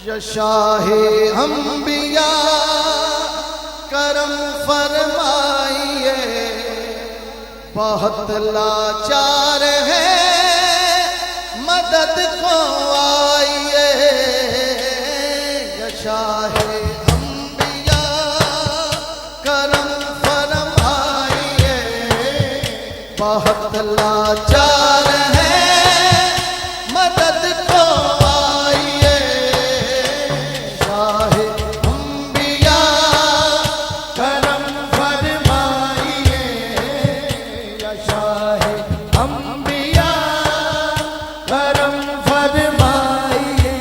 शाहे अंबिया करम फरमाइए, बहुत लाचार है मदद को आइए। शाहे अंबिया करम फरमाइए, बहुत लाचार है मदद को आइए। शाहे अंबिया करम फरमाइए, शाहे अंबिया करम फरमाइए।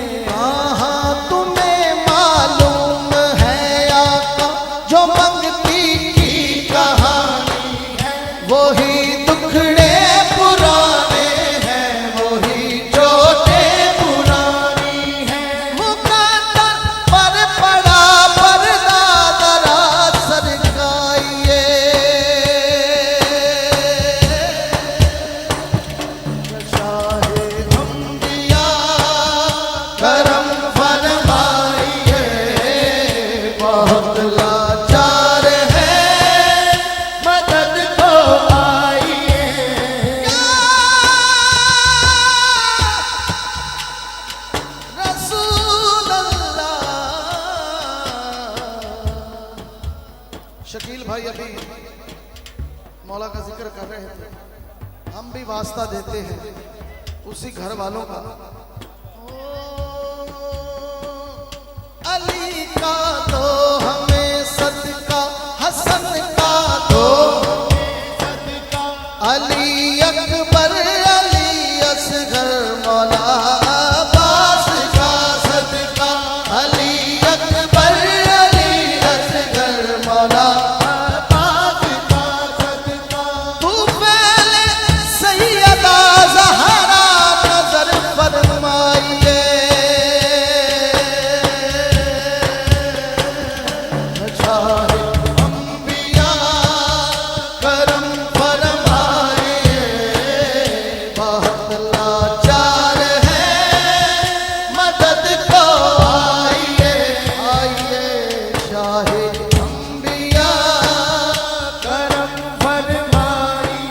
हाँ तुम्हें मालूम है आका जो मंगती की कहानी है, वही दुखड़े पुराने हैं, वही चोटे पुरानी हैं। मुकद्दर पर पड़ा पर्दा दरा सरकाइए। शाहे अंबिया करम फरमाइए, बहुत लाचार है मदद को आइए। रसूल अल्लाह। शकील भाई अभी मौला का जिक्र कर रहे थे, हम भी वास्ता देते हैं उसी घर वालों का। अली का दो हमें सदका, हसन का दो सदका, अली अकबर अली असगर मौला अब्बास का सदका, अली अकबर अली असगर मौला अब्बास का सदका। तू पहले सैयदा ज़हरा नजर फरमाइए। शाहे